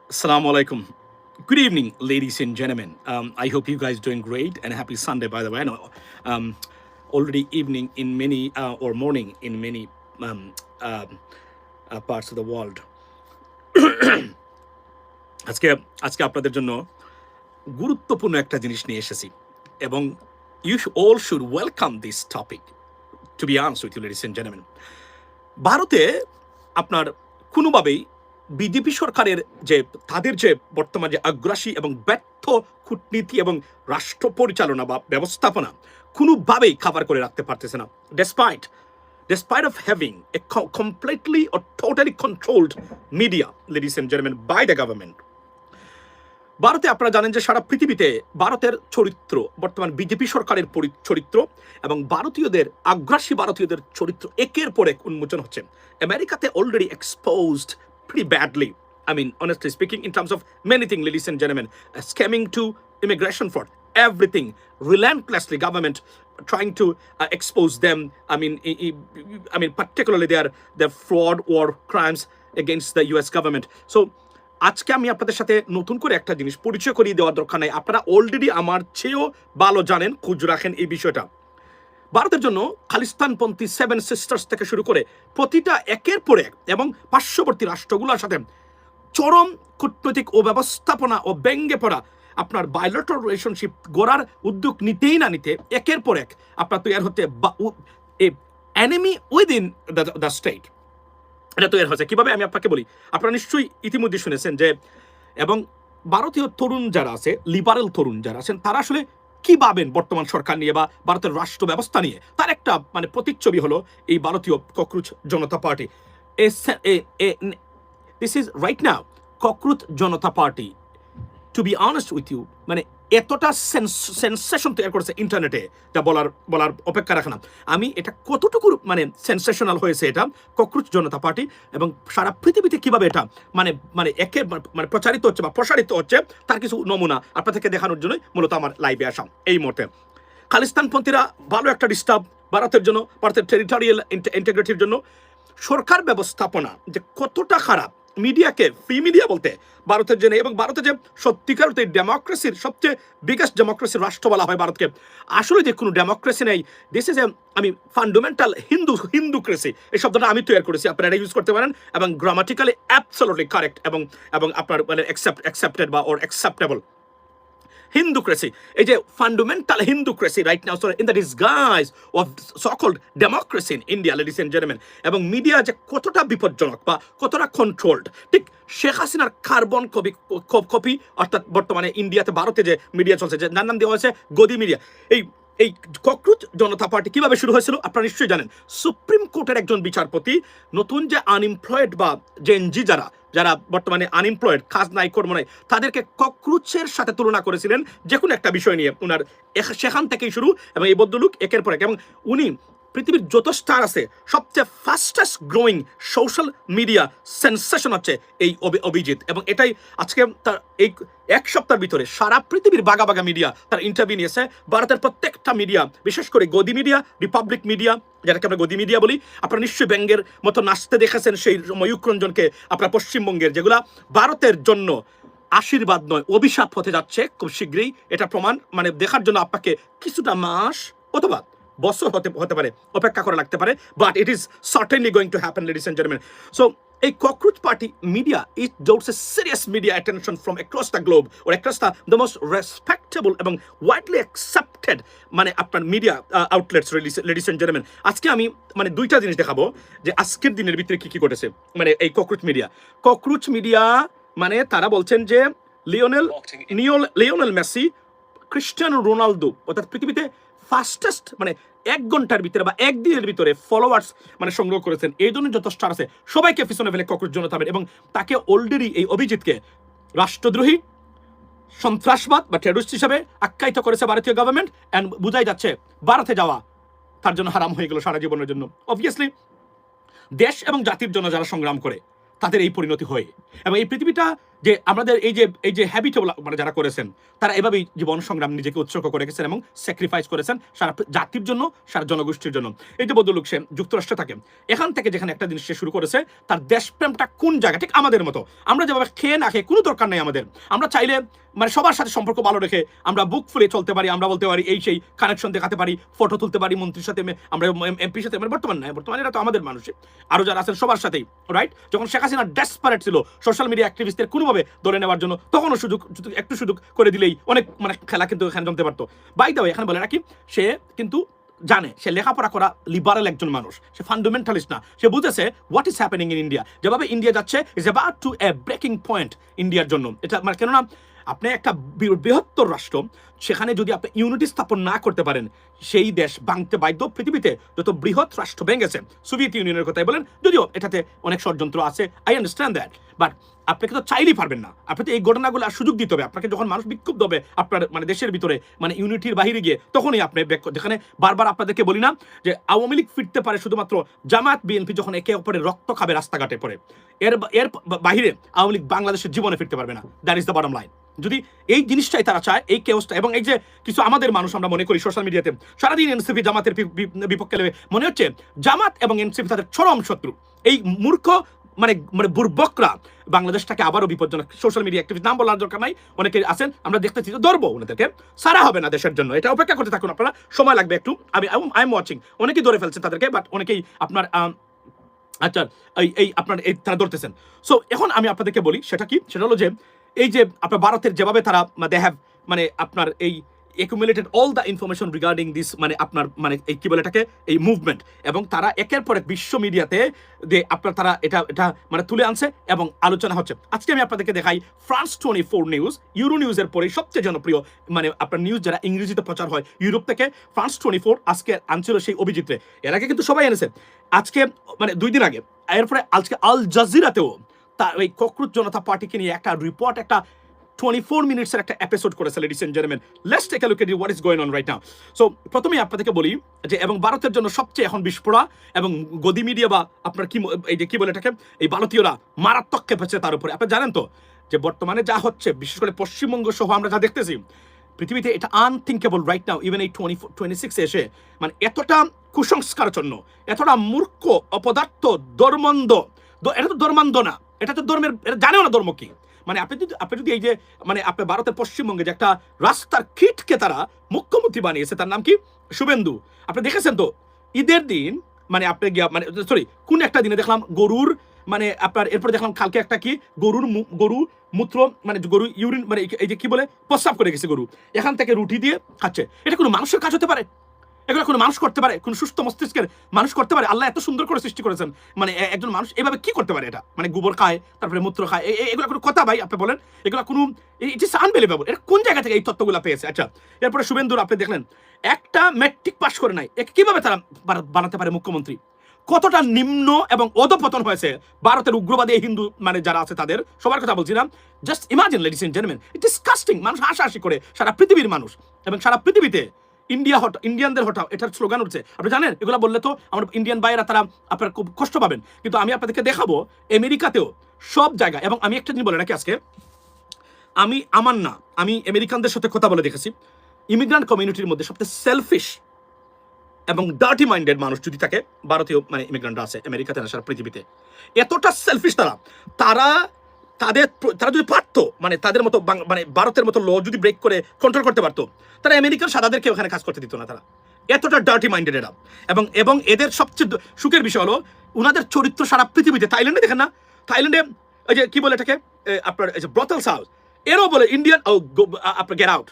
Assalamu alaikum. Good evening, ladies and gentlemen. I hope you guys doing great and happy Sunday, by the way. I know already evening in many or morning in many um, um, parts of the world. আজকে আজকে আপনাদের জন্য গুরুত্বপূর্ণ একটা জিনিস নিয়ে এসেছি এবং you all should welcome this topic, to be honest with you, ladies and gentlemen. ভারতে আপনার কোনোভাবেই বিজেপি সরকারের যে তাদের যে বর্তমান যে আগ্রাসী এবং ব্যর্থ কূটনীতি এবং রাষ্ট্র পরিচালনা বা ব্যবস্থাপনা কোনোভাবেই কাভার করে রাখতে পারতেছে না, despite of having a completely or totally controlled media, ladies and gentlemen, by the government. ভারতে আপনারা জানেন যে সারা পৃথিবীতে ভারতের চরিত্র, বর্তমান বিজেপি সরকারের চরিত্র এবং ভারতীয়দের আগ্রাসী ভারতীয়দের চরিত্র একের পর এক উন্মোচন হচ্ছে। আমেরিকাতে already exposed pretty badly, I mean, honestly speaking, in terms of many things, ladies and gentlemen, scamming to immigration fraud, everything, relentlessly government trying to expose them. I mean, particularly their fraud or crimes against the US government. So আজকে আমি আপনাদের সাথে নতুন করে একটা জিনিস পরিচয় করিয়ে দেওয়ার দরকার নাই, আপনারা অলরেডি আমার চেয়েও ভালো জানেন, খোঁজ রাখেন এই বিষয়টা। ভারতের জন্য খালিস্তানপন্থী সেভেন সিস্টার্স থেকে শুরু করে প্রতিটা একের পর এক এবং পার্শ্ববর্তী রাষ্ট্রগুলোর সাথে চরম কূটনৈতিক ও ব্যবস্থাপনা ও ব্যঙ্গে পড়া আপনার বায়োলেটারাল রিলেশনশিপ গড়ার উদ্যোগ নিতেই না নিতে একের পর এক আপনার তৈরি হতে এনিমি উইদিন দ্য স্টেট, এটা তৈরি হচ্ছে। কিভাবে আমি আপনাকে বলি, আপনারা নিশ্চয়ই ইতিমধ্যে শুনেছেন যে, এবং ভারতীয় তরুণ যারা আছে, লিবারেল তরুণ যারা আছেন, তারা আসলে কি ভাবেন বর্তমান সরকার নিয়ে বা ভারতের রাষ্ট্র ব্যবস্থা নিয়ে, তার একটা মানে প্রতিচ্ছবি হলো এই ভারতীয় Cockroach Janata Party. This is right now Cockroach Janata Party, to be honest with you, মানে এতটা সেন্সেশন তৈরি করেছে ইন্টারনেটে, যা বলার অপেক্ষা রাখে না। আমি এটা কতটুকু মানে সেন্সেশনাল হয়েছে এটা ককরোচ জনতা পার্টি এবং সারা পৃথিবীতে কিভাবে এটা মানে একে মানে প্রচারিত হচ্ছে বা প্রসারিত হচ্ছে, তার কিছু নমুনা আপনাদেরকে দেখানোর জন্যই মূলত আমার লাইভে আসা। এই মুহূর্তে খালিস্তানপন্থীরা ভালো একটা ডিস্টার্ব ভারতের জন্য, ভারতের টেরিটোরিয়াল ইন্টিগ্রিটির জন্য। সরকার ব্যবস্থাপনা যে কতটা খারাপ, মিডিয়াকে ফ্রি মিডিয়া বলতে ভারতের জন্য, এবং ভারতের যে সত্যিকার ডেমোক্রেসির সবচেয়ে বিগেস্ট ডেমোক্রেসির রাষ্ট্র বলা হয় ভারতকে, আসলে যে কোনো ডেমোক্রেসি নেই। দিস ইজ আমি ফান্ডামেন্টাল হিন্দুক্রেসি এই শব্দটা আমি তৈরি করেছি, আপনারা এটা ইউজ করতে পারেন এবং গ্রামাটিক্যালি অ্যাবসলিউটলি কারেক্ট এবং আপনার মানে অ্যাকসেপ্টেড বা ওর অ্যাকসেপ্টেবল হিন্দুক্রেসি, এই যে fundamental Hinducracy right now in the disguise of so called democracy in India, ladies and gentleman. এবং মিডিয়া যে কতটা বিপজ্জনক বা কতটা কন্ট্রোলড, ঠিক শেখ হাসিনার কার্বন কপি, অর্থাৎ বর্তমানে ইন্ডিয়াতে ভারতে যে মিডিয়া চলছে, যে নাম দেওয়া হয়েছে গদি মিডিয়া। এই ককরোচ জনতা পার্টি কিভাবে শুরু হয়েছিল আপনারা নিশ্চয়ই জানেন। সুপ্রিম কোর্টের একজন বিচারপতি নতুন যে আনএমপ্লয়েড বা জেনজি যারা বর্তমানে আনএমপ্লয়েড, কাজ নাই, কর্ম নাই, তাদেরকে ককরোচের সাথে তুলনা করেছিলেন যে কোনো একটা বিষয় নিয়ে। ওনার সেখান থেকেই শুরু, এবং এই ভদ্রলোক একের পর এক, এবং উনি পৃথিবীর যত স্টার আছে সবচেয়ে fastest growing social media sensation হচ্ছে এই অভিজিৎ, এবং এটাই আজকে তার এই এক সপ্তাহের ভিতরে সারা পৃথিবীর বাগা মিডিয়া তার ইন্টারভিউ নিয়েছে। ভারতের প্রত্যেকটা মিডিয়া, বিশেষ করে গদি মিডিয়া, রিপাবলিক মিডিয়া, যেটাকে আমরা গদি মিডিয়া বলি, আপনারা নিশ্চয়ই ব্যঙ্গের মতো নাচতে দেখেছেন সেই ময়ূখ রঞ্জনকে আপনার পশ্চিমবঙ্গের, যেগুলা ভারতের জন্য আশীর্বাদ নয় অভিশাপ হতে যাচ্ছে খুব শীঘ্রই। এটা প্রমাণ মানে দেখার জন্য আপনাকে কিছুটা মাস অথবা বছর হতে পারে অপেক্ষা করা লাগতে পারে, but it is certainly going to happen, ladies and gentleman. So এই cockroach party media it dots a serious media attention from across the globe or across the most respectable এবং ওয়াইডলি অ্যাকসেপ্টেড মানে আপনার media outlets, ladies and gentleman. আজকে আমি মানে দুইটা জিনিস দেখাবো যে আজকের দিনের ভিতরে কি ঘটেছে। মানে এই ককরোচ মিডিয়া মানে তারা বলছেন যে লিওনেল মেসি, ক্রিস্টিয়ানো রোনালদো, অর্থাৎ পৃথিবীতে ফাস্টেস্ট মানে 1 ঘন্টার ভিতরে বা একদিনের ভিতরে ফলোয়ার্স মানে সংগ্রহ করেছেন, এই ধরনের যত স্টার আছে সবাইকে পিছনে ফেলে ককরোচ জনতা পার্টি, এবং তাকে অলরেডি এই অভিজিৎকে রাষ্ট্রদ্রোহী, সন্ত্রাসবাদ বা টেররিস্ট হিসাবে আখ্যায়িত করেছে ভারতীয় গভর্নমেন্ট। অ্যান্ড বোঝাই যাচ্ছে ভারতে যাওয়া তার জন্য হারাম হয়ে গেল সারা জীবনের জন্য। অবভিয়াসলি দেশ এবং জাতির জন্য যারা সংগ্রাম করে তাদের এই পরিণতি হয়, এবং এই পৃথিবীটা যে আমাদের এই যে হ্যাবিট মানে যারা করেছেন তারা এভাবেই জীবন সংগ্রাম নিজেকে উৎসর্গ করে গেছেন এবং স্যাক্রিফাইস করেছেন সারা জাতির জন্য, সারা জনগোষ্ঠীর জন্য। এই যে ভদ্রলোক সে যুক্তরাষ্ট্রে থাকে, এখান থেকে যেখানে একটা জিনিস সে শুরু করেছে, তার দেশপ্রেমটা কোন জায়গা, ঠিক আমাদের মতো আমরা যেভাবে খেয়ে না খেয়ে কোনো দরকার নেই আমাদের, আমরা চাইলে মানে সবার সাথে সম্পর্ক ভালো রেখে আমরা বুক ফুলে চলতে পারি, আমরা বলতে পারি এই সেই কানেকশন দেখাতে পারি, ফটো তুলতে পারি মন্ত্রীর সাথে, আমরা এমপির সাথে, মানে বর্তমানে এরা তো আমাদের মানুষই, আরো যারা আছেন সবার সাথেই, রাইট? যখন শেখ হাসিনা ডেসপারেট ছিল সোশ্যাল মিডিয়া অ্যাক্টিভিস্টদের কোনোভাবে ধরে নেওয়ার জন্য, তখনও একটু সুযোগ করে দিলেই অনেক মানে খেলা কিন্তু এখানে জমতে পারতো। বাই দ্য ওয়ে, এখানে বলে রাখি, সে কিন্তু জানে, সে লেখাপড়া করা লিবারেল একজন মানুষ, সে ফান্ডামেন্টালিস্ট না, সে বুঝেছে what is happening in India, যেভাবে ইন্ডিয়া যাচ্ছে is about to a breaking point ইন্ডিয়ার জন্য। এটা মানে কেননা আপনি একটা বৃহত্তর রাষ্ট্র, সেখানে যদি আপনি ইউনিটি স্থাপন না করতে পারেন, সেই দেশ ভাঙতে বাধ্য। পৃথিবীতে যত বৃহৎ রাষ্ট্র ভেঙেছে, সোভিয়েত ইউনিয়নের কথাই বলেন, যদিও এটাতে অনেক ষড়যন্ত্র আছে, আই আন্ডারস্ট্যান্ড দ্যাট, বাট আপনাকে তো চাইলেই পারবেন না, আপনি তো এই ঘটনাগুলো আর সুযোগ দিতে হবে আপনাকে। যখন মানুষ বিক্ষুব্ধ হবে আপনার মানে দেশের ভিতরে, মানে ইউনিটির বাহিরে গিয়ে, তখনই আপনি যেখানে বারবার আপনাদেরকে বলি না যে আওয়ামী লীগ ফিরতে পারে শুধুমাত্র জামাত বিএনপি যখন একে অপরের রক্ত খাবে রাস্তাঘাটে পড়ে, এর বাহিরে আওয়ামী লীগ বাংলাদেশের জীবনে ফিরতে পারবে না। That is the bottom line. যদি এই জিনিসটাই তারা চায়, এই কেওসটা, এবং এই যে কিছু আমাদের মানুষ আমরা মনে করি সোশ্যাল মিডিয়াতে সারাদিন এনসিপি জামাতের বিপক্ষে লেবে, মনে হচ্ছে জামাত এবং এনসিপি তাদের চরম শত্রু। এই মূর্খ মানে মানে বুর্বকরা বাংলাদেশটাকে আবারও বিপজ্জনক, সোশ্যাল মিডিয়া অ্যাক্টিভিস্ট নাম বলার দরকার নাই, অনেকে আছেন, আমরা দেখতেছি, ধরবো ওনাদেরকে, সারা হবে না দেশের জন্য, এটা অপেক্ষা করতে থাকুন আপনারা, সময় লাগবে একটু। আই এম ওয়াচিং, অনেকেই ধরে ফেলছেন তাদেরকে, বাট অনেকেই আপনার আচ্ছা এই আপনার এই তারা ধরতেছেন। সো এখন আমি আপনাদেরকে বলি সেটা কি, সেটা হলো যে এই যে আপনার ভারতের যেভাবে তারা দে হ্যাভ মানে আপনার এই accumulated all the information regarding this মানে আপনার মানে এই কি বলে এটাকে, এই মুভমেন্ট, এবং তারা একের পর এক বিশ্ব মিডিয়াতে আপনার তারা এটা মানে তুলে আনছে এবং আলোচনা হচ্ছে। আজকে আমি আপনাদেরকে দেখাই ফ্রান্স 24 নিউজ, ইউরো নিউজের পরে সবচেয়ে জনপ্রিয় মানে আপনার নিউজ যারা ইংরেজিতে প্রচার হয় ইউরোপ থেকে, ফ্রান্স 24 আজকে আনছিল সেই অভিজিৎরে। এর আগে কিন্তু সবাই এনেছে, আজকে মানে 2 দিন আগে, এরপরে আজকে আল জাজিরাতেও তার ওই ককরোচ জনতা পার্টিকে নিয়ে একটা রিপোর্ট, একটা 24 মিনিটসের একটা এপিসোড করেছে। Ladies and gentleman, let's take a look at what is going on right now. So প্রথমেই আপনাদেরকে বলি যে, এবং ভারতের জন্য সবচেয়ে এখন বিস্ফোরা এবং গদি মিডিয়া বা আপনার কি এই যে কি বলে এটাকে, এই ভারতীয়রা মারাত্মক খেপেছে তার উপরে। আপনি জানেন তো যে বর্তমানে যা হচ্ছে, বিশেষ করে পশ্চিমবঙ্গ সহ আমরা যা দেখতেছি পৃথিবীতে, এটা আনথিঙ্কেবল রাইট নাও, ইভেন এই 26 এসে, মানে এতটা কুসংস্কারজন্য, এতটা মূর্খ, অপদার্থ, ধর্মন্ধ, এটা তো ধর্মান্ধ না, এটা তো ধর্মের, এটা জানেও না ধর্ম কি। মানে আপনি যদি এই যে মানে আপনার ভারতের পশ্চিমবঙ্গে যে একটা রাস্তার কিটকে তারা মুখ্যমন্ত্রী বানিয়েছে, তার নাম কি, শুভেন্দু। আপনি দেখেছেন তো ঈদের দিন, মানে আপনি গিয়া মানে সরি কোন একটা দিনে দেখলাম গরুর মানে আপনার, এরপরে দেখলাম কালকে একটা কি গরু মূত্র মানে গরু ইউরিন মানে এই যে কি বলে প্রস্রাব করে গেছে গরু, এখান থেকে রুটি দিয়ে খাচ্ছে। এটা কোনো মানুষের কাজ হতে পারে? এগুলো কোনো মানুষ করতে পারে? কোন সুস্থ মস্তিষ্কের মানুষ করতে পারে? আল্লাহ এত সুন্দর করে সৃষ্টি করেছেন, মানে একজন মানুষ এভাবে কি করতে পারে? এটা মানে গোবর খায়, তারপরে মূত্র খায়, এগুলো কোনো কথা ভাই? আপনি বলেন, এগুলো কোনো, ইট ইজ আনবিলিভেবল। এটা কোন জায়গা থেকে এই তত্ত্বগুলো পেয়েছে? আচ্ছা, এরপরে শুভেন্দুর আপনি দেখলেন একটা ম্যাট্রিক পাস করে নাই, একে কিভাবে তারা বানাতে পারে মুখ্যমন্ত্রী? কতটা নিম্ন এবং অধপতন হয়েছে ভারতের উগ্রবাদী হিন্দু মানে যারা আছে তাদের, সবার কথা বলছি না, just imagine ladies and gentleman, it disgusting. মানুষ হাসাহাসি করে, সারা পৃথিবীর মানুষ এবং সারা পৃথিবীতে ইন্ডিয়ানদের হটাও, এটার স্লোগান উঠছে। আপনি জানেন এগুলো বললে তো আমার ইন্ডিয়ান ভাইয়েরা তারা আপনার খুব কষ্ট পাবেন, কিন্তু আমি আপনাদেরকে দেখাবো আমেরিকাতেও সব জায়গায়। এবং আমি একটা জিনিস বলে রাখি আজকে, আমি আমেরিকানদের সাথে কথা বলে দেখেছি, ইমিগ্রান্ট কমিউনিটির মধ্যে সবচেয়ে সেলফিশ এবং ডার্টি মাইন্ডেড মানুষ যদি থাকে, ভারতীয় মানে ইমিগ্রান্টরা আছে আমেরিকাতে না, সারা পৃথিবীতে এতটা সেলফিশ তারা যদি পারতো মানে তাদের মতো মানে ভারতের মতো ল যদি ব্রেক করে কন্ট্রোল করতে পারতো, তারা আমেরিকার সাদাদেরকে ওখানে কাজ করতে দিত না। তারা এতটা ডার্টি মাইন্ডেড এরা। এবং এদের সবচেয়ে সুখের বিষয় হলো ওনাদের চরিত্র সারা পৃথিবীতে, থাইল্যান্ডে দেখেন না, থাইল্যান্ডে এই যে কি বলে এটাকে আপনার এই যে ব্রথেলস হাউস, এরও বলে ইন্ডিয়ান আপনার গেট আউট।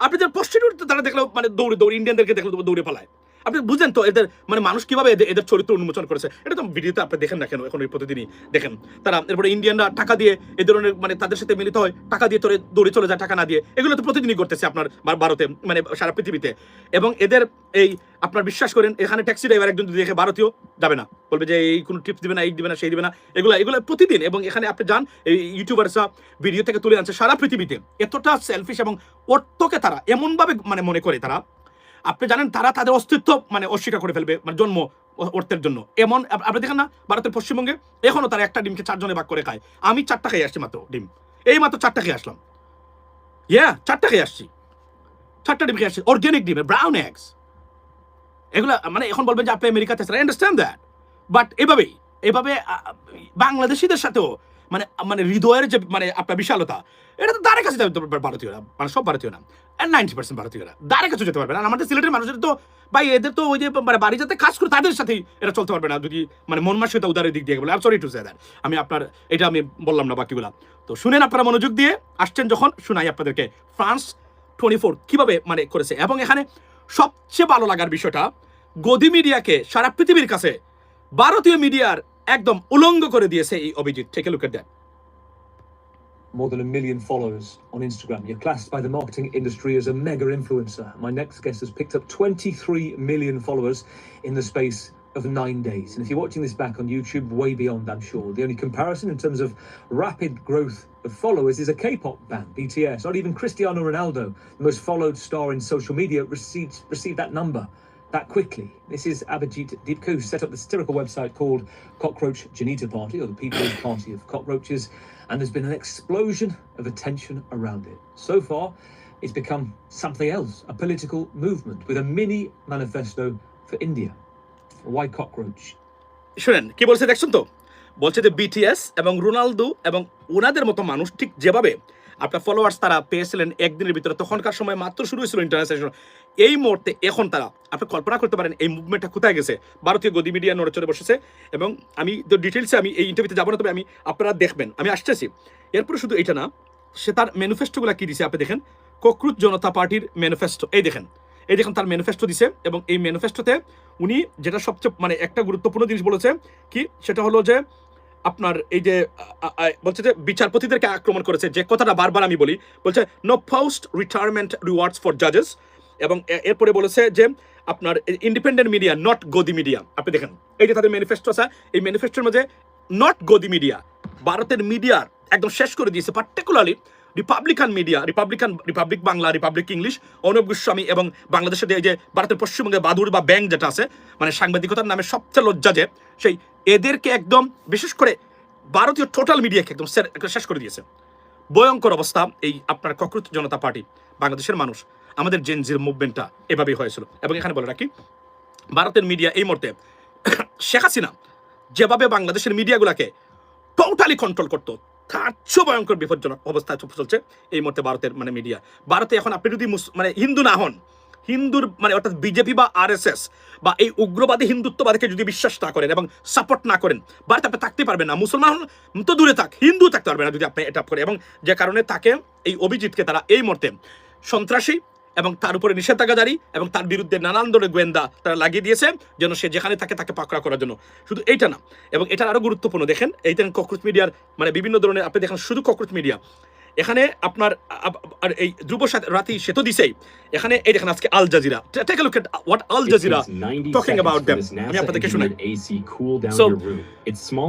আপনি যে প্রস্টিটিউট তারা দেখলো মানে দৌড়ে ইন্ডিয়ানদেরকে দেখলো দৌড়ে পালায়। আপনি বুঝেন তো এদের মানে মানুষ কিভাবে এদের চরিত্র উন্মোচন করেছে? এটা তো ভিডিওতে আপনি দেখেন না কেন, এখন ওই প্রতিদিনই দেখেন তারা। এরপরে ইন্ডিয়ানরা টাকা দিয়ে এই ধরনের মানে তাদের সাথে মিলিত হয়, টাকা দিয়ে তোরে দৌড়ে চলে যায় টাকা না দিয়ে, এগুলো তো প্রতিদিনই করতেছে আপনার ভারতে মানে সারা পৃথিবীতে। এবং এদের এই আপনার বিশ্বাস করেন, এখানে ট্যাক্সি ড্রাইভার একজন যদি দেখে ভারতীয় যাবে না, বলবে যে এই কোনো টিপস দিবে না, এই দিবে না, সেই দিবে না, এগুলো প্রতিদিন। এবং এখানে আপনি যান, এই ইউটিউবার্সরা ভিডিও থেকে তুলে আনছে সারা পৃথিবীতে। এতটা সেলফিশ এবং অর্থকে তারা এমনভাবে মানে মনে করে তারা, আপনি জানেন তারা তাদের অস্তিত্ব মানে অস্বীকার করে ফেলবে, মানে জন্ম অর্থের জন্য। এমন আপনি দেখেন না ভারতের পশ্চিমবঙ্গে এখনো তারা একটা ডিমকে 4 জনে ভাগ করে খায়। আমি 4টা খেয়ে আসছি মাত্র ডিম, এই মাত্র 4টা খেয়ে আসলাম। 4টা খেয়ে আসছি, 4টা ডিম খেয়ে আসছি, অর্গ্যানিক ডিম, ব্রাউন এগস। এগুলা মানে এখন বলবেন যে আপনি আমেরিকাতে আছেন, আই আন্ডারস্ট্যান্ড দ্যাট, বাট এভাবে বাংলাদেশিদের সাথেও মানে মানে হৃদয়ের যে মানে আপনার বিশালতা, এটা তো দ্বারে কাছে ভারতীয়রা, মানে সব ভারতীয় না, 90% ভারতীয়রা দ্বারে কাছে যেতে পারবে না। আমাদের সিলেটের মানুষের তো ভাই এদের তো ওই যে মানে বাড়ি যাতে কাজ করে তাদের সাথেই এটা চলতে পারবে না যদি মানে মন মানসিকতা উদারের দিক দিয়ে বলে। I am sorry to say that. আমি আপনার এটা আমি বললাম না বাকিগুলা, তো শুনেন আপনারা মনোযোগ দিয়ে আসছেন যখন, শুনাই আপনাদেরকে ফ্রান্স 24 কিভাবে মানে করেছে। এবং এখানে সবচেয়ে ভালো লাগার বিষয়টা, গদি মিডিয়াকে সারা পৃথিবীর কাছে ভারতীয় মিডিয়ার একদম উলঙ্গ করে দিয়েছে এই Abhijit. Take a look at that. More than 1 million followers on Instagram. You're classed by the marketing industry as a mega influencer. My next guest has picked up 23 million followers in the space of 9 days. And if you're watching this back on YouTube, way beyond, I'm sure. The only comparison in terms of rapid growth of followers is a K-pop band, BTS. Not even Cristiano Ronaldo, the most followed star in social media, received that number that quickly. This is Abhijit Deepku, who set up the satirical website called Cockroach Janita Party, or the People's Party of Cockroaches, and there's been an explosion of attention around it. So far, it's become something else, a political movement with a mini manifesto for India. Why cockroach? শুনেন কি বলছে দেখছেন তো, বলছে যে BTS এবং Ronaldo এবং ওনাদের মতো মানুষ ঠিক যেভাবে আপনার ফলোয়ার্স তারা পেয়েছিলেন একদিনের ভিতরে, তখনকার সময় মাত্র শুরু হয়েছিল ইন্টারন্যাশনাল, এই মুহূর্তে এখন তারা আপনি কল্পনা করতে পারেন এই মুভমেন্টটা কোথায় গেছে। ভারতীয় গদি মিডিয়া নড়ে বসেছে, এবং আমি তো ডিটেলসে আমি এই ইন্টারভিউতে যাবো না, তবে আমি আপনারা দেখবেন, আমি আসতেছি। এরপরে শুধু এটা না, সে তার ম্যানিফেস্টোগুলো কি দিছে আপনি দেখেন, ককরোচ জনতা পার্টির ম্যানিফেস্টো, এই দেখেন তার ম্যানিফেস্টো দিছে। এবং এই ম্যানিফেস্টোতে উনি যেটা সবচেয়ে মানে একটা গুরুত্বপূর্ণ জিনিস বলেছে কি, সেটা হলো যে আপনার এই যে বলছে যে বিচারপতিদেরকে আক্রমণ করেছে, যে কথাটা বারবার আমি বলি, বলছে no post retirement rewards for জাজেস। এবং এরপরে বলেছে যে আপনার independent media not godi media. আপনি দেখেন এই যে তাদের ম্যানিফেস্টো আছে, এই ম্যানিফেস্টোর মধ্যে নট গদি মিডিয়া, ভারতের মিডিয়ার একদম শেষ করে দিয়েছে, particularly Republican media, Republic Bangla, Republic English, Arnab Goswami এবং বাংলাদেশের এই যে ভারতের পশ্চিমবঙ্গে বাদুর বা ব্যাংক যেটা আছে, মানে সাংবাদিকতার নামে সবচেয়ে লজ্জা যে সেই এদেরকে একদম বিশেষ করে ভারতীয় টোটাল মিডিয়াকে একদম শেষ করে দিয়েছে। ভয়ঙ্কর অবস্থা এই আপনার ককরোচ জনতা পার্টি, বাংলাদেশের মানুষ, আমাদের জেনজির মুভমেন্টটা এভাবেই হয়েছিল। এবং এখানে বলে রাখি, ভারতের মিডিয়া এই মুহূর্তে শেখ হাসিনা যেভাবে বাংলাদেশের মিডিয়াগুলোকে টোটালি কন্ট্রোল করতো, তার চেয়ে ভয়ঙ্কর বিপজ্জনক অবস্থা চলছে এই মুহূর্তে ভারতের মানে মিডিয়া। ভারতে এখন আপনি যদি মানে হিন্দু না হন, হিন্দুর মানে অর্থাৎ বিজেপি বা আরএসএস বা এই উগ্রবাদী হিন্দুত্ববাদীকে যদি বিশ্বাস না করেন এবং সাপোর্ট না করেন, ভারতে আপনি থাকতে পারবেন না। মুসলমান তো দূরে থাক, হিন্দু থাকতে পারবে না যদি আপনি এটা করে। এবং যে কারণে তাকে এই অভিজিৎকে তারা এই মুহূর্তে সন্ত্রাসী এবং তার উপরে নিষেধাজ্ঞা জারি এবং তার বিরুদ্ধে নানান ধরনের গোয়েন্দা তারা লাগিয়ে দিয়েছে যেন সে যেখানে থাকে তাকে পাকড়া করার জন্য। শুধু এইটা না, এবং এটা আরো গুরুত্বপূর্ণ দেখেন, এই দেখেন ককরোচ মিডিয়ার মানে বিভিন্ন ধরনের আপনি দেখেন, শুধু ককরোচ মিডিয়া এখানে আপনার এই ধ্রুব রাতি সে তো দিছেই, এখানে এই দেখেন আজকে Al Jazeera, take a look at what Al Jazeera talking about them. আমি আপনাদেরকে শোনাই। সো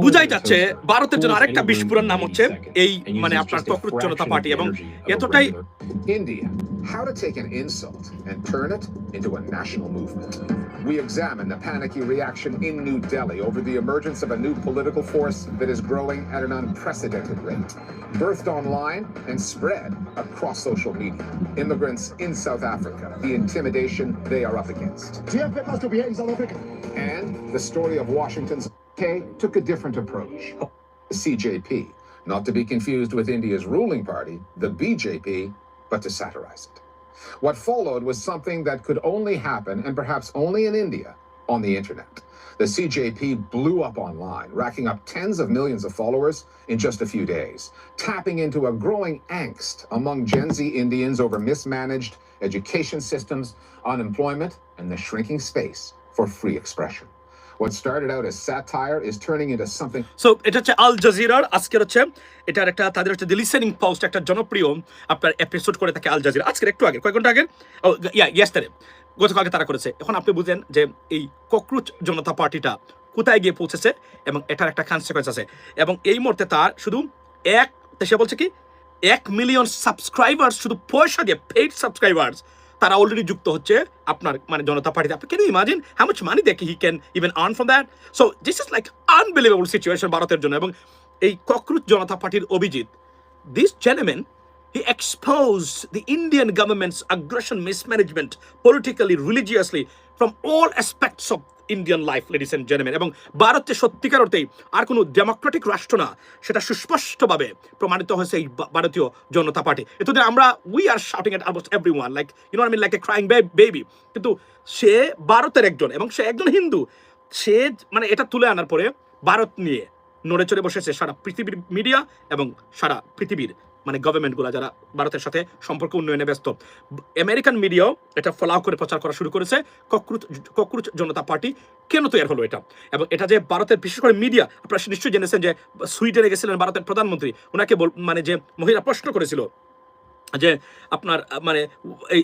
বুঝাই যাচ্ছে ভারতের জন্য আরেকটা বিস্ফোরণ নাম হচ্ছে এই মানে আপনার ককরোচ জনতা পার্টি। এবং এতটাই India, how to take an insult and turn it into a national movement. We examine the panicky reaction in New Delhi over the emergence of a new political force that is growing at an unprecedented rate. Birthed online and spread across social media. Immigrants in South Africa, the intimidation they are up against. And the story of Washington's took a different approach. The CJP, not to be confused with India's ruling party, the BJP, but to satirize it. What followed was something that could only happen, and perhaps only in India, on the internet. The CJP blew up online, racking up tens of millions of followers in just a few days, tapping into a growing angst among Gen Z Indians over mismanaged education systems, unemployment, and the shrinking space for free expression. What started out as satire is turning into something. So এটা হচ্ছে আল জাজিরার আজকের হচ্ছে এটার একটা তাদের হচ্ছে listening post, একটা জনপ্রিয় আপনার এপিসোড করে থাকে আল জাজিরা আজকের একটু আগে, কয়েক ঘন্টা আগে, ইয়েস্টারডে, গতকালকে তারা করেছে। এখন আপনি বুঝেন যে এই ককরোচ জনতা পার্টিটা কোথায় গিয়ে পৌঁছেছে এবং এটার একটা কনসিকোয়েন্স আছে। এবং এই মুহূর্তে তার শুধু সে বলছে কি 1 মিলিয়ন সাবস্ক্রাইবার্স, শুধু পয়সা দিয়ে পেইড সাবস্ক্রাইবার্স তারা অলরেডি যুক্ত হচ্ছে আপনার মানে জনতা পার্টিতে। আপনি can you imagine how much money দেখে he can even earn from that? So this is like unbelievable situation ভারতের জন্য। এবং এই ককরোচ জনতা পার্টির Abhijit, this gentleman, he exposed the Indian government's aggression, mismanagement, politically, religiously, from all aspects of Indian life, ladies and gentlemen. এবং ভারতে সত্যিকার অর্থেই আর কোনো ডেমোক্রেটিক রাষ্ট্র না, সেটা সুস্পষ্টভাবে প্রমাণিত হয়েছে এই ভারতীয় জনতা পার্টি। এতদিন আমরা we are shouting at almost everyone like you know I mean like a crying baby, কিন্তু সে ভারতের একজন এবং সে একজন হিন্দু। সে মানে এটা তুলে আনার পরে ভারত নিয়ে নড়ে চড়ে বসেছে সারা পৃথিবীর মিডিয়া এবং সারা পৃথিবীর মানে গভর্নমেন্টগুলো যারা ভারতের সাথে সম্পর্ক উন্নয়নে ব্যস্ত। আমেরিকান মিডিয়াও এটা ফলাও করে প্রচার করা শুরু করেছে ককরোচ জনতা পার্টি কেন তৈরি হলো এটা। এবং এটা যে ভারতের বিশেষ করে মিডিয়া, আপনারা নিশ্চয়ই জেনেছেন যে সুইডেনে গেছিলেন ভারতের প্রধানমন্ত্রী, ওনাকে মানে যে মহিলা প্রশ্ন করেছিল যে আপনার মানে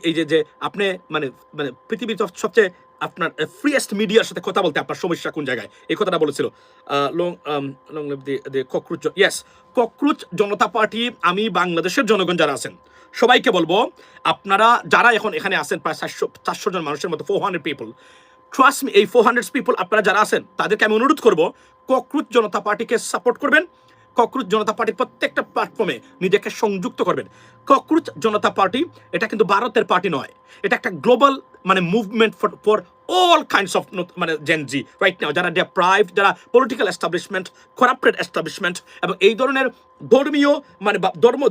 এই যে আপনি মানে মানে পৃথিবীর সবচেয়ে আপনার ফ্রিয়েস্ট মিডিয়ার সাথে কথা বলতে আপনার সমস্যা কোন জায়গায়, এই কথাটা বলেছিল ককরোচ জনতা পার্টি। আমি বাংলাদেশের জনগণ যারা আছেন সবাইকে বলবো, আপনারা যারা এখন এখানে আছেন প্রায় 400 জন মানুষের মতো, 400 পিপল, ট্রাস্ট মি, এই 400 পিপল আপনারা যারা আছেন তাদেরকে আমি অনুরোধ করবো ককরোচ জনতা পার্টিকে সাপোর্ট করবেন। ককরোচ জনতা পার্টির প্রত্যেকটা প্ল্যাটফর্মে নিজেকে সংযুক্ত করবেন। ককরোচ জনতা পার্টি এটা কিন্তু ভারতের পার্টি নয়, এটা একটা গ্লোবাল মানে movement for all kinds of মানে জেনজি রাইট নাও, যারা ডিপ্রাইভড, যারা পলিটিক্যাল এস্টাবলিশমেন্ট, করাপ্টেড এস্টাবলিশমেন্ট এবং এই ধরনের ধর্মীয় মানে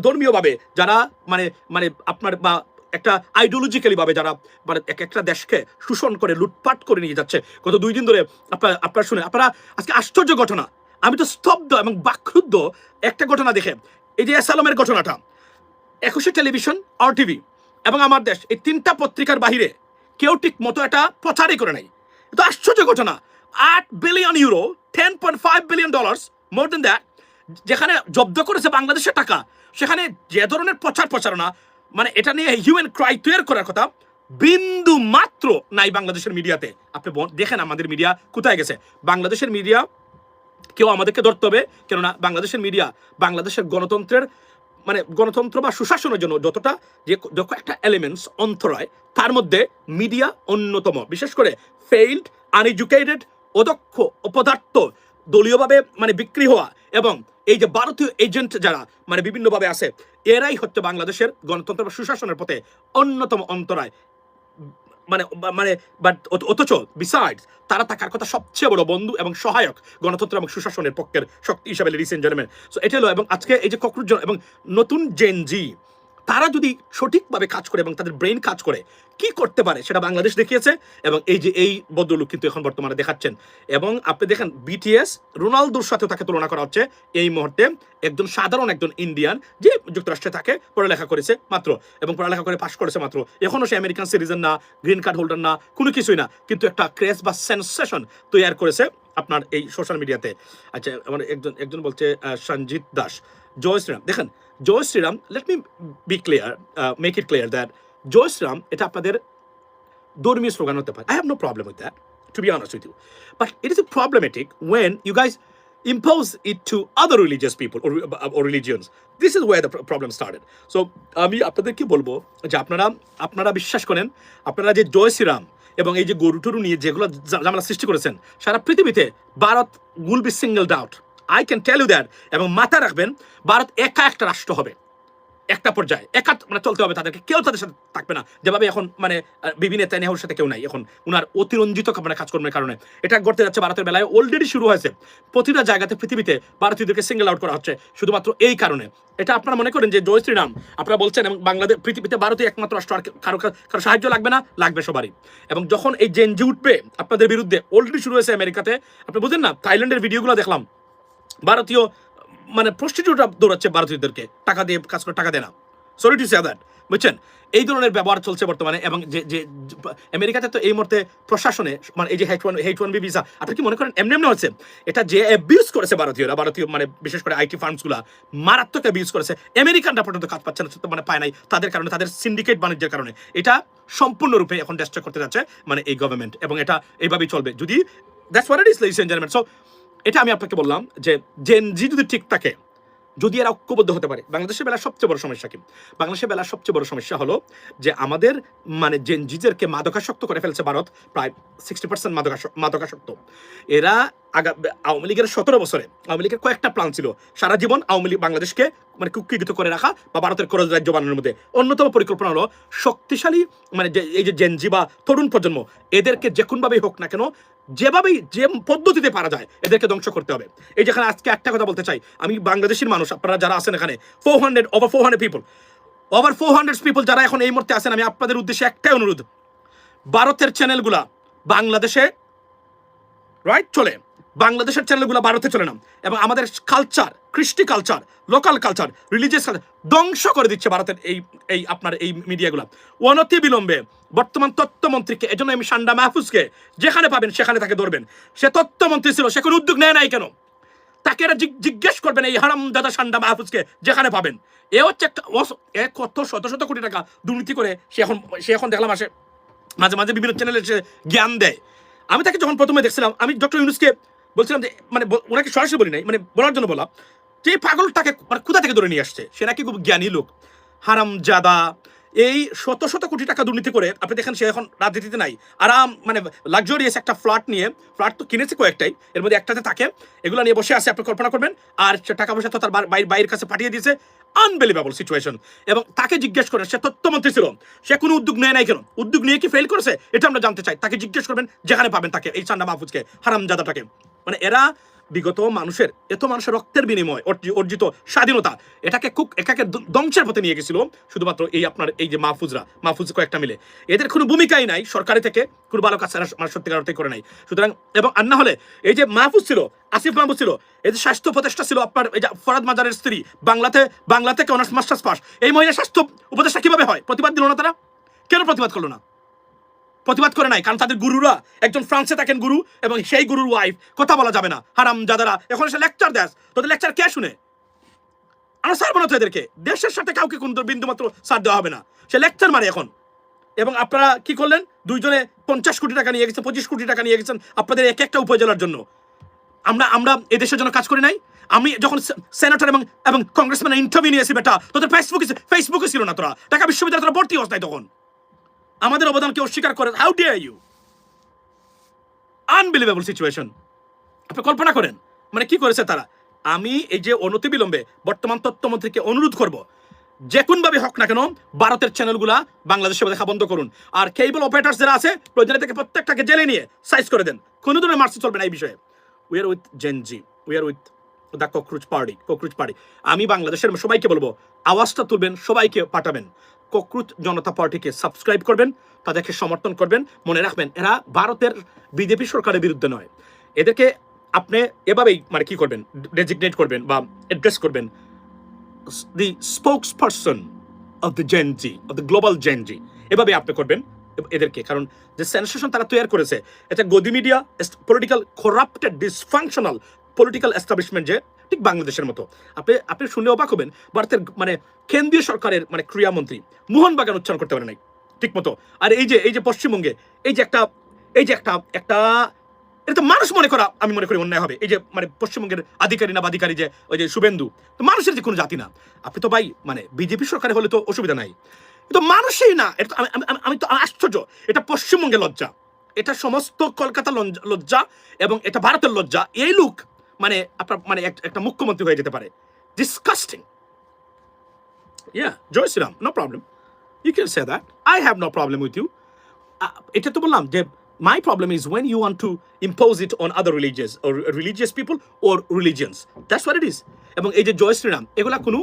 ধর্মীয়ভাবে যারা মানে মানে আপনার বা একটা আইডিওলজিক্যালি ভাবে যারা মানে একটা দেশকে শোষণ করে লুটপাট করে নিয়ে যাচ্ছে। গত 2 দিন ধরে আপনারা শুনে আপনারা আজকে আশ্চর্য ঘটনা, আমি তো স্তব্ধ এবং বাকরুদ্ধ একটা ঘটনা দেখে। এই যে অ্যাসালামের ঘটনাটা, 21 টেলিভিশন, RTV এবং আমার দেশ, এই 3টা পত্রিকার বাহিরে কেউ ঠিক মতো এটা প্রচারই করে নাই। এটা আশ্চর্য ঘটনা। 8 billion euro, $10.5 billion, more than that, যেখানে জব্দ করেছে বাংলাদেশের টাকা, সেখানে যে ধরনের প্রচারণা মানে এটা নিয়ে হিউম্যান ক্রাই তৈরি করার কথা বিন্দু মাত্র নাই বাংলাদেশের মিডিয়াতে। আপনি দেখেন আমাদের মিডিয়া কোথায় গেছে। বাংলাদেশের মিডিয়া কেউ আমাদেরকে ধরতে হবে, কেননা বাংলাদেশের মিডিয়া বাংলাদেশের গণতন্ত্রের মানে গণতন্ত্র বা সুশাসনের জন্য যতটা যে যত একটা এলিমেন্টস অন্তরায়, তার মধ্যে মিডিয়া অন্যতম। বিশেষ করে ফেইল্ড, আনএডুকেটেড, অদক্ষ, অপদার্থ, দলীয়ভাবে মানে বিক্রি হওয়া এবং এই যে ভারতীয় এজেন্ট যারা মানে বিভিন্নভাবে আছে, এরাই হচ্ছে বাংলাদেশের গণতন্ত্র বা সুশাসনের পথে অন্যতম অন্তরায়। মানে মানে বাট অথচ বিসাইডস তারা থাকার কথা সবচেয়ে বড় বন্ধু এবং সহায়ক গণতন্ত্র এবং সুশাসনের পক্ষের শক্তি হিসাবে, লেডিস এন্ড জেন্টলম্যান। সো এটা হলো। এবং আজকে এই যে ককরোচ এবং নতুন জেনজি, তারা যদি সঠিকভাবে কাজ করে এবং তাদের ব্রেন কাজ করে, কি করতে পারে সেটা বাংলাদেশ দেখিয়েছে। এবং এই যে এই ভদ্রলোক কিন্তু এখন বর্তমানে দেখাচ্ছেন। এবং আপনি দেখেন BTS রোনালদোর সাথে তাকে তুলনা করা হচ্ছে এই মুহূর্তে। একজন সাধারণ একজন ইন্ডিয়ান যে যুক্তরাষ্ট্রে থাকে, পড়ালেখা করেছে মাত্র এবং পড়ালেখা করে পাশ করেছে মাত্র, এখনও সে আমেরিকান সিটিজেন না, গ্রিন কার্ড হোল্ডার না, কোনো কিছুই না, কিন্তু একটা ক্রেজ বা সেন্সেশন তৈরি করেছে আপনার এই সোশ্যাল মিডিয়াতে। আচ্ছা, আমার একজন বলছে সঞ্জিত দাস, জয় শ্রীরাম। দেখেন জয় Shriram, let me be clear, make it clear that জয় শ্রীরাম এটা আপনাদের ধর্মীয় স্লোগান হতে পারে। I have no problem with that, to be honest with you. But it is problematic when you guys impose it to other religious people or religions. This is where the problem started. So আমি আপনাদেরকে বলবো যে আপনারা বিশ্বাস করেন, আপনারা যে জয় শ্রীরাম এবং এই যে গরু টরু নিয়ে যেগুলো ঝামেলা সৃষ্টি করেছেন সারা পৃথিবীতে, Bharat will be singled out. I can tell you that. এবং মাথা রাখবেন, ভারত একা একটা রাষ্ট্র হবে, একটা পর্যায়ে একা মানে চলতে হবে তাদেরকে, কেউ তাদের সাথে থাকবে না। যেভাবে এখন মানে বিভিন্ন নেতানিয়াহুর সাথে কেউ নাই এখন, উনার অতিরঞ্জিত মানে কাজকর্মের কারণে এটা ঘটতে যাচ্ছে। ভারতের বেলায় অলরেডি শুরু হয়েছে। প্রতিটা জায়গাতে পৃথিবীতে ভারতীয়দেরকে সিঙ্গেল আউট করা হচ্ছে শুধুমাত্র এই কারণে। এটা আপনারা মনে করেন যে জয় শ্রীরাম আপনারা বলছেন এবং বাংলাদেশ পৃথিবীতে ভারতীয় একমাত্র রাষ্ট্র, আর কারো সাহায্য লাগবে না, লাগবে সবারই। এবং যখন এই জেনজি উঠবে আপনাদের বিরুদ্ধে, অলরেডি শুরু হয়েছে আমেরিকাতে। আপনি বুঝেন না, থাইল্যান্ডের ভিডিওগুলো দেখলাম, ভারতীয় মানে প্রস্টিটিউটরা দৌড়াচ্ছে ভারতীয়দেরকে টাকা দিয়ে, কাজ করে টাকা দেয় না। সরি টু সে দ্যাট, বুঝছেন? এই ধরনের ব্যবহার চলছে বর্তমানে। এবং যে আমেরিকাতে তো এই মুহূর্তে প্রশাসনে মানে এই যে H1B ভিসা, আপনি কি মনে করেন এমনি হচ্ছে? এটা যে অ্যাবিউজ করেছে ভারতীয় মানে বিশেষ করে IT ফার্মসগুলা মারাত্মক অ্যাবিউজ করেছে। আমেরিকানরা পর্যন্ত কাজ পাচ্ছে না, মানে পায় নাই তাদের কারণে, তাদের সিন্ডিকেট বাণিজ্যের কারণে। এটা সম্পূর্ণরূপে এখন ডেস্ট্রয় করতে যাচ্ছে মানে এই গভর্নমেন্ট, এবং এটা এইভাবেই চলবে যদি that's what it is, ladies and gentleman. So এটা আমি আপনাকে বললাম যে জেনজি যদি ঠিক থাকে যদি এরা ঐক্যবদ্ধ হতে পারে। বাংলাদেশের বেলা সবচেয়ে বড় সমস্যা কি? বাংলাদেশের বেলা সবচেয়ে বড় সমস্যা হলো যে আমাদের মানে জেনজিদেরকে মাদকাসক্ত করে ফেলছে ভারত, প্রায় 60% মাদকাসক্ত। এরা আওয়ামী লীগের 17 বছরে আওয়ামী লীগের কয়েকটা প্ল্যান ছিল সারা জীবন আওয়ামী লীগ বাংলাদেশকে মানে কুক্ষিগত করে রাখা বা ভারতের করজ রাজ্য বানানোর মধ্যে অন্যতম পরিকল্পনা হলো শক্তিশালী মানে এই যে জেনজি বা তরুণ প্রজন্ম, এদেরকে যে কোনোভাবেই হোক না কেন, যেভাবেই যে পদ্ধতিতে পারা যায় এদেরকে ধ্বংস করতে হবে। এই যেখানে আজকে একটা কথা বলতে চাই, আমি বাংলাদেশের মানুষ, আপনারা যারা আছেন এখানে ওভার 400 পিপল যারা এখন এই মুহূর্তে আছেন, আমি আপনাদের উদ্দেশ্যে একটাই অনুরোধ, ভারতের চ্যানেলগুলা বাংলাদেশে রাইট চলে, বাংলাদেশের চ্যানেলগুলো ভারতে চলে না, এবং আমাদের কালচার, কৃষ্টি culture, local culture, religious culture ধ্বংস করে দিচ্ছে ভারতের এই আপনার এই মিডিয়াগুলো। অনতি বিলম্বে বর্তমান তথ্যমন্ত্রীকে, এজন্য আমি সান্ডা মাহফুজকে যেখানে পাবেন সেখানে তাকে ধরবেন। সে তথ্যমন্ত্রী ছিল, সে কোনো উদ্যোগ নেয় নাই কেন? তাকে এরা জিজ্ঞেস করবেন, এই হারামজাদা সান্ডা মাহফুজকে যেখানে পাবেন। এ হচ্ছে একটা কত শত শত কোটি টাকা দুর্নীতি করে সে এখন দেখলাম আসে মাঝে মাঝে বিভিন্ন চ্যানেলে এসে জ্ঞান দেয়। আমি তাকে যখন প্রথমে দেখছিলাম, আমি ডক্টর ইউনুসকে বলছিলাম যে মানে ওনাকে সরাসরি বলি নাই, মানে বলার জন্য বলা যে এই পাগলটাকে মানে কোথা থেকে ধরে নিয়ে আসছে, সে নাকি খুব জ্ঞানী লোক। হারামজাদা এই শত শত কোটি টাকা দুর্নীতি করে আপনি দেখেন সে এখন রাজনীতিতে নাই, আরাম মানে লাক্সারিয়াস একটা ফ্ল্যাট নিয়ে, ফ্ল্যাট তো কিনেছে কয়েকটাই, এর মধ্যে একটাতে থাকে, এগুলো নিয়ে বসে আছে, আপনি কল্পনা করবেন। আর সে টাকা পয়সা তো তার বাইরের কাছে পাঠিয়ে দিয়েছে, আনবিলিভেবল সিচুয়েশন। এবং তাকে জিজ্ঞেস করেন, সে তথ্যমন্ত্রী ছিল, সে কোনো উদ্যোগ নেয় নাই কেন? উদ্যোগ নিয়ে কি ফেল করেছে এটা আমরা জানতে চাই। তাকে জিজ্ঞেস করবেন যেখানে পাবেন তাকে, এই সান্ডা মাহফুজকে, হারামজাদাটাকে। মানে এরা বিগত এত মানুষের রক্তের বিনিময় অর্জিত স্বাধীনতা, এটাকে ধ্বংসের পথে নিয়ে গেছিল শুধুমাত্র এই আপনার এই যে মাহফুজ কয়েকটা মিলে। এদের কোনো ভূমিকাই নাই সরকারি থেকে, কোনো ভালো কাজ সত্যিকার অর্থে করে নাই। সুতরাং এবং আর না হলে এই যে মাহফুজ ছিল, আসিফ মাহমুদ ছিল, এই যে স্বাস্থ্য উপদেষ্টা ছিল আপনার এই যে ফরাদ মাজারের স্ত্রী, বাংলা থেকে অনার্স মাস্টার্স পাস, এই মহিলা স্বাস্থ্য উপদেষ্টা কিভাবে হয়? প্রতিবাদ দিল না তারা? কেন প্রতিবাদ করলো না? প্রতিবাদ করে নাই কারণ তাদের গুরুরা একজন ফ্রান্সে থাকেন গুরু, এবং সেই গুরুর ওয়াইফ, কথা বলা যাবে না। হারামজাদারা এখন এসে লেকচার দেয়, তোদের লেকচার কে শুনে? আমরা ছাড়বো না তো এদেরকে, দেশের সাথে কাউকে কোন বিন্দু মাত্র ছাড় দেওয়া হবে না। সে লেকচার মারে এখন। এবং আপনারা কি করলেন? দুইজনে 50 কোটি টাকা নিয়ে গেছেন, 25 কোটি টাকা নিয়ে গেছেন আপনাদের এক একটা উপজেলার জন্য। আমরা এদেশের জন্য কাজ করি নাই? আমি যখন সেনেটর এবং কংগ্রেসম্যান ইন্টারভিউ নিয়েছি, বেটা তোদের ফেসবুকে ছিল না, তোরা ঢাকা বিশ্ববিদ্যালয়ে তোরা ভর্তি হস নাই তখন। আমাদের অবদানকে অস্বীকার করে, how dare you! Unbelievable situation. আপনি কল্পনা করেন মানে কি করেছে তারা। আমি এই যে অনতিবিলম্বে বর্তমান তথ্যমন্ত্রীকে অনুরোধ করব, যে কোনভাবে হোক না কেন ভারতের চ্যানেলগুলা বাংলাদেশে দেখা বন্ধ করুন। আর কেবল অপারেটর্স যারা আছে প্রয়োজনে থেকে প্রত্যেকটাকে জেলে নিয়ে সাইজ করে দেন। কোনো ধরনের মার্সি চলবে না এই বিষয়ে। We are with Gen Z, we are with the cockroach party. আমি বাংলাদেশের সবাইকে বলবো, আওয়াজটা তুলবেন, সবাইকে পাঠাবেন, ককরোচ জনতা পার্টিকে সাবস্ক্রাইব করবেন, তাদেরকে সমর্থন করবেন। মনে রাখবেন এরা ভারতের বিজেপি সরকারের বিরুদ্ধে নয়। এদেরকে আপনি এভাবেই মানে কি করবেন, ডেজিগনেট করবেন বা অ্যাড্রেস করবেন, the spokesperson of the Gen Z, of the global Gen Z, এভাবে আপনি করবেন এদেরকে। কারণ যে সেন্সেশন তারা তৈরি করেছে, এটা গদি media, political corrupted dysfunctional political establishment, যে ঠিক বাংলাদেশের মতো। আপনি শুনলে অবাক হবেন, ভারতের মানে কেন্দ্রীয় সরকারের মানে ক্রীড়ামন্ত্রী মোহনবাগান উচ্চারণ করতে পারে নাই ঠিক মতো। আর এই যে পশ্চিমবঙ্গে এই যে একটা এটা তো মানুষ মনে করা, আমি মনে করি অন্যায় হবে। এই যে মানে পশ্চিমবঙ্গের আধিকারী যে ওই যে শুভেন্দু, তো মানুষের যে কোনো জাতি না। আপনি তো ভাই মানে বিজেপি সরকারে হলে তো অসুবিধা নাই, কিন্তু মানুষই না। এটা আমি তো আশ্চর্য। এটা পশ্চিমবঙ্গের লজ্জা, এটা সমস্ত কলকাতা লজ্জা, এবং এটা ভারতের লজ্জা। এই লোক মানে আপনার মানে একটা মুখ্যমন্ত্রী হয়ে যেতে পারে। Disgusting. Jai Shriram, no problem, you can say that, I have no problem with you. এটা তো বললাম যে my problem is when you want to impose it on other religious people or religions. That's what it is. এবং এই যে জয় শ্রীরাম, এগুলা কোনো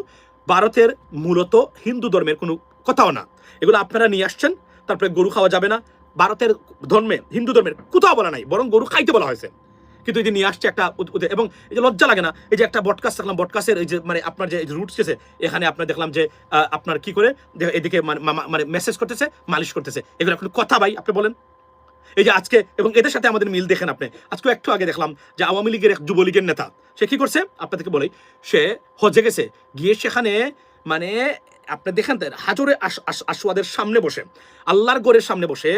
ভারতের মূলত হিন্দু ধর্মের কোনো কথাও না। এগুলো আপনারা নিয়ে আসছেন। তারপরে গরু খাওয়া যাবে না, ভারতের ধর্মে হিন্দু ধর্মের কোথাও বলা নাই, বরং গরু খাইতে বলা হয়েছে। কিন্তু এই যে নিয়ে আসছে একটা, এবং এই যে লজ্জা লাগে না? এই যে একটা বটকাস্ট দেখলাম, বটকাস্টের এই যে মানে আপনার যে রুটস গেছে, এখানে আপনার দেখলাম যে আপনার কি করে এদিকে মানে মেসেজ করতেছে, মালিশ করতেছে। এগুলো কোনো কথা ভাই? আপনি বলেন। এই যে আজকে, এবং এদের সাথে আমাদের মিল দেখেন আপনি। আজকে একটু আগে দেখলাম যে আওয়ামী লীগের এক যুবলীগের নেতা, সে কি করছে আপনাদেরকে বলে, সে হজে গেছে, গিয়ে সেখানে মানে আপনি দেখেন হাজরে আসওয়াদের সামনে বসে, আল্লাহর গড়ের সামনে বসে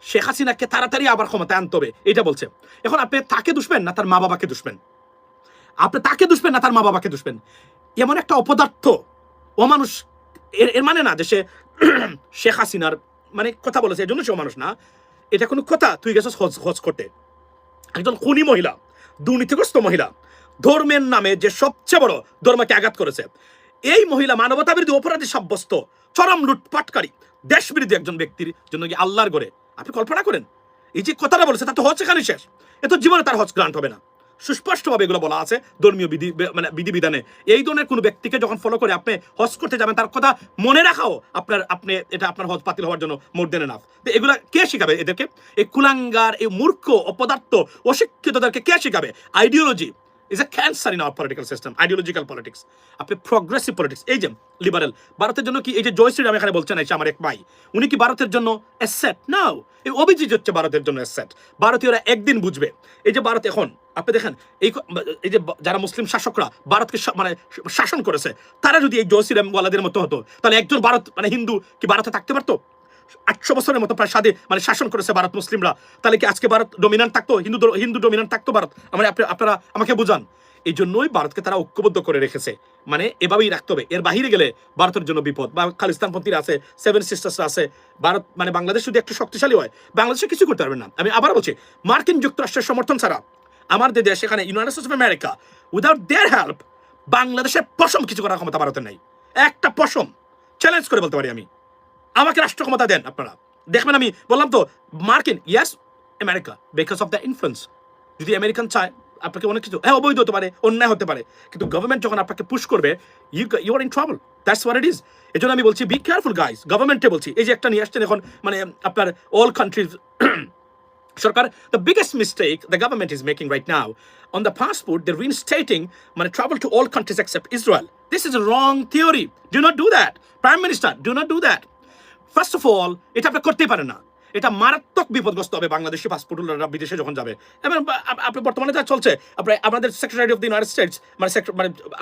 শেখ হাসিনাকে তাড়াতাড়ি আবার ক্ষমতায় আনতে হবে এটা বলছে। এখন আপনি তাকে দুষবেন না তার মা বাবাকে দুষবেন? আপনি তাকে দুষবেন না তার মা বাবাকে দুষবেন। এমন একটা অপদার্থ অমানুষ, এর মানে না যে সে শেখ হাসিনার মানে কথা বলেছে এজন্য সে অমানুষ না, এটা কোনো কথা। তুই গেছিস হজ করতে, একজন খুনি মহিলা, দুর্নীতিগ্রস্ত মহিলা, ধর্মের নামে যে সবচেয়ে বড় ধর্মকে আঘাত করেছে, এই মহিলা মানবতা বিরোধী অপরাধী সাব্যস্ত চরম লুটপাটকারী দেশ বিরোধী একজন ব্যক্তির জন্য কি আল্লাহর ঘরে আপনি কল্পনা করেন এই যে কথাটা বলেছে তার তো হজ এখানে শেষ, এ তো জীবনে তার হজ গ্রান্ট হবে না। সুস্পষ্টভাবে এগুলো বলা আছে ধর্মীয় মানে বিধিবিধানে। এই ধরনের কোনো ব্যক্তিকে যখন ফলো করে আপনি হজ করতে যাবেন তার কথা মনে রাখাও আপনি এটা আপনার হজ বাতিল হওয়ার জন্য মোর দেন এনাফ। তো এগুলা কে শিখাবে এদেরকে? এই কুলাঙ্গার, এই মূর্খ, অপদার্থ, অশিক্ষিতদেরকে কে শিখাবে? Ideology is a cancer in our political system, ideological politics. আপনি progressive politics, এই যে লিবারেল, ভারতের জন্য কি এই যে জয় শ্রীরাম এখানে বলছেন এসে আমার এক ভাই, উনি কি ভারতের জন্য অ্যাসেট? নাও, এই অভিজিৎ হচ্ছে ভারতের জন্য অ্যাসেট। ভারতীয়রা একদিন বুঝবে এই যে ভারত এখন আপনি দেখেন এই যে যারা মুসলিম শাসকরা ভারতকে মানে শাসন করেছে, তারা যদি এই জয় শ্রীরাম ওয়ালাদের মতো হতো তাহলে একজন ভারত মানে হিন্দু কি ভারতে থাকতে পারতো? 800 বছরের মতো প্রায় মানে শাসন করেছে ভারত মুসলিমরা, তাহলে কি আজকে ভারত ডমিনেন্ট থাকতো? হিন্দু ডমিনেন্ট থাকতো ভারত? আপনারা আমাকে বুঝান। এই জন্যই ভারতকে তারা ঐক্যবদ্ধ করে রেখেছে, মানে এভাবেই রাখতে হবে। এর বাহিরে গেলে ভারতের জন্য বিপদ। বা খালিস্তানপন্থীরা আছে, সেভেন সিস্টার্সরা আছে, ভারত মানে বাংলাদেশ যদি একটু শক্তিশালী হয় বাংলাদেশে কিছু করতে পারবেন না। আমি আবার বলছি, মার্কিন যুক্তরাষ্ট্রের সমর্থন ছাড়া আমাদের দেশ এখানে United States of America, without their help বাংলাদেশের পশম কিছু করার ক্ষমতা ভারতের নাই। একটা পশম চ্যালেঞ্জ করে বলতে পারি আমি। আমাকে রাষ্ট্র ক্ষমতা দেন আপনারা, দেখবেন আমি বললাম তো মার্কিন, yes America, because of the influence. যদি আমেরিকান চায় আপনাকে অনেক কিছু, হ্যাঁ অবৈধ হতে পারে, অন্যায় হতে পারে, কিন্তু গভর্নমেন্ট যখন আপনাকে পুশ করবে you are in trouble, that's what it is. এই জন্য আমি বলছি বি কেয়ারফুল গাইস। গভর্নমেন্টে বলছি, এই যে একটা নিয়ে আসছেন এখন মানে আপনার all countries Sarkar, the biggest mistake the government is making right now on the passport, they're reinstating মানে travel to all countries except Israel. This is a wrong theory. Do not do that. Prime Minister, do not do that. First of all, এটা আপনি করতেই পারেন না। এটা মারাত্মক বিপদগ্রস্ত হবে বাংলাদেশি পাসপোর্ট হোল্ডাররা বিদেশে যখন যাবে। এবং আপনি বর্তমানে যা চলছে, আপনাদের secretary of the United states মানে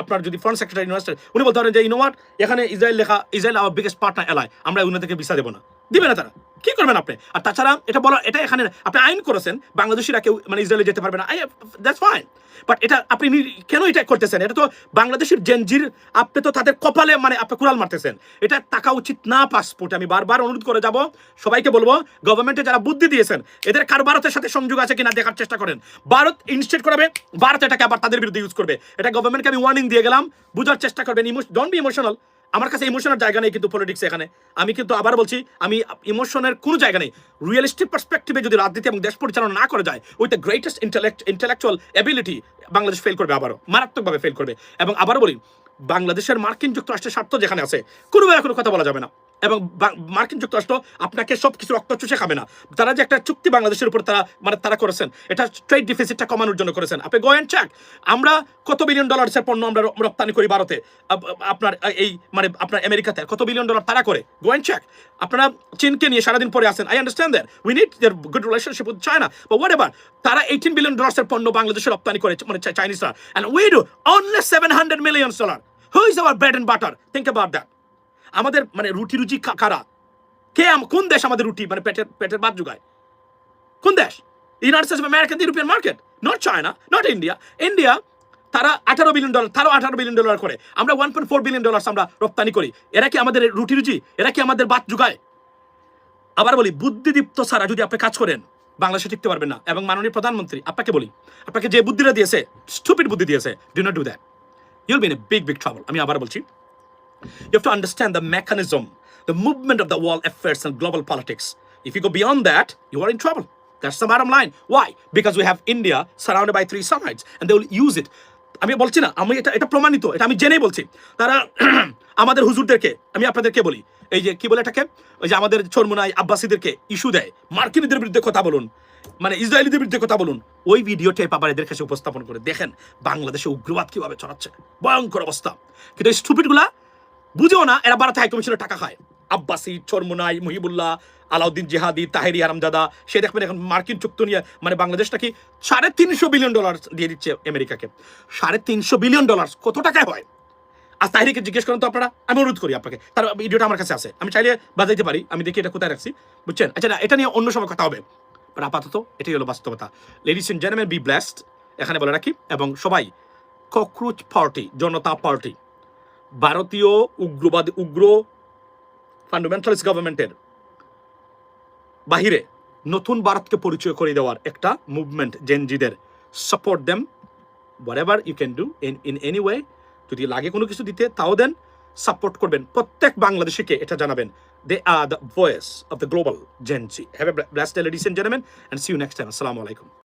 আপনার যদি ফরেন সেক্রেটারি ইউনাইটেড স্টেটস, উনি বলতে পারেন যে ইউ নো হোয়াট, এখানে ইসরায়েল লেখা, ইসরায়েল আওয়ার বিগেস্ট পার্টনার এলাই, আমরা উনাদেরকে ভিসা দেবো না, দিবে না তারা। কি করবেন আপনি? আর তাছাড়া এটা বলা, এটা এখানে আপনি আইন করেছেন বাংলাদেশিরা কেউ মানে ইসরায়েলে যেতে পারবে না, দ্যাটস ফাইন, বাট এটা আপনি কেন এটা করতেছেন? এটা তো বাংলাদেশের জেনজির, আপনি তো তাদের কপালে মানে আপনি কুড়াল মারতেছেন। এটা টাকা উচিত না পাসপোর্ট। আমি বারবার অনুরোধ করে যাব, সবাইকে বলবো গভর্নমেন্টে যারা বুদ্ধি দিয়েছেন এদের কার ভারতের সাথে সংযোগ আছে কিনা দেখার চেষ্টা করেন। ভারত ইনস্টেট করাবে, ভারত এটাকে আবার তাদের বিরুদ্ধে ইউজ করবে। এটা গভর্নমেন্টকে আমি ওয়ার্নিং দিয়ে গেলাম, বুঝার চেষ্টা করবেন। Don't be emotional. আমার কাছে ইমোশনের জায়গা নেই কিন্তু পলিটিক্স এখানে। আমি কিন্তু আবার বলছি, আমি ইমোশনের কোনো জায়গা নেই। রিয়েলিস্টিক পার্সপেক্টিভে যদি রাজনীতি এবং দেশ পরিচালনা না করা যায়, with the greatest intellectual ability, Bangladesh fail করবে, আবারও মারাত্মকভাবে ফেল করবে। এবং আবারও বলি, বাংলাদেশের মার্কিন যুক্তরাষ্ট্রের স্বার্থ যেখানে আছে কোনোভাবে কোনো কথা বলা যাবে না। এবং মার্কিন যুক্তরাষ্ট্র আপনাকে সব কিছু রক্ত চুষে খাবে না। তারা যে একটা চুক্তি বাংলাদেশের উপর তারা করেছেন, এটা ট্রেড ডিফিসিটটা কমানোর জন্য করেছেন। আপনি গো অ্যান্ড চেক, আমরা কত বিলিয়ন ডলার্সের পণ্য আমরা রপ্তানি করি ভারতে, আপনার এই মানে আপনার আমেরিকাতে কত বিলিয়ন ডলার তারা করে। Go and check. আপনারা চীনকে নিয়ে সারাদিন পরে আসেন, I understand that we need their good relationship with China, but whatever, তারা 18 বিলিয়ন ডলার্সের পণ্য বাংলাদেশে রপ্তানি করে মানে চাইনিজরা, and we do only $700 million. Who is our bread and butter? Think about that. আমাদের মানে রুটি কারা, কোন দেশ আমাদের রুটি মানে পেটের ভাত যোগায়? কোন দেশ? United States of America, the European market, not China, not India. India তারা $18 বিলিয়ন, তারাও $18 বিলিয়ন করে। আমরা $1.4 বিলিয়ন আমরা রপ্তানি করি। এরা কি আমাদের রুটি, এরা কি আমাদের ভাত যোগায়? আবার বলি, বুদ্ধিদীপ্ত ছাড়া যদি আপনি কাজ করেন বাংলাদেশে টিকতে পারবেন না। এবং মাননীয় প্রধানমন্ত্রী আপনাকে বলি, আপনাকে যে বুদ্ধিটা দিয়েছে, স্টুপিড বুদ্ধি দিয়েছে, do not do that, you'll be in a big trouble. আমি আবার বলছি, you have to understand the mechanism, the movement of the world affairs and global politics. If you go beyond that, you are in trouble. That's the bottom line. Why? Because we have India surrounded by 3 sides and they will use it. আমি বলছি না, আমি এটা প্রমাণিত, এটা আমি জেনেই বলছি। তারা আমাদের হুজুরদেরকে, আমি আপনাদেরকে বলি, এই যে কি বলে এটাকে, ওই যে আমাদের চরমুনাই আব্বাসীদেরকে ইস্যু দেয়, মার্কিনীদের বিরুদ্ধে কথা বলুন, মানে ইসরায়েলিদের বিরুদ্ধে কথা বলুন। ওই ভিডিও টেপ আবার এদের কাছে উপস্থাপন করে দেখেন বাংলাদেশে উগ্রবাদ কিভাবে ছড়াচ্ছে, ভয়ঙ্কর অবস্থা। কিন্তু এই স্টুপিডগুলা বুঝেও না, এরা ভারতে হাই কমিশনের টাকা খায়। আব্বাসী, চরমুনাই, মুহিবুল্লাহ, আলাউদ্দিন জিহাদি, তাহেরি আরামজাদা, সে দেখবেন এখন মার্কিন চুক্তি নিয়ে মানে বাংলাদেশটা কি $350 বিলিয়ন দিয়ে দিচ্ছে আমেরিকাকে। $350 বিলিয়ন কত টাকায় হয়? আর তাহেরিকে জিজ্ঞেস করেন তো আপনারা, আমি অনুরোধ করি আপনাকে, তার ভিডিওটা আমার কাছে আছে, আমি চাইলে বাজাইতে পারি, আমি দেখি এটা কোথায় রাখছি, বুঝছেন? আচ্ছা, এটা নিয়ে অন্য সময় কথা হবে, বাট আপাতত এটাই হলো বাস্তবতা। Ladies and gentleman, be blessed, এখানে বলে রাখি। এবং সবাই ককরোচ পার্টি, জনতা পার্টি, ভারতীয় উগ্রবাদী উগ্র ফান্ডামেন্টালিস্ট গভর্নমেন্টের বাহিরে নতুন ভারতকে পরিচয় করে দেওয়ার একটা মুভমেন্ট জেনজিদের। Support them whatever you can do in any way. যদি লাগে কোনো কিছু দিতে তাও দেন, সাপোর্ট করবেন। প্রত্যেক বাংলাদেশিকে এটা জানাবেন, they are the voice of the global Gen Z. Have a blessed day, ladies and gentleman, and see you next time. আসসালামু আলাইকুম।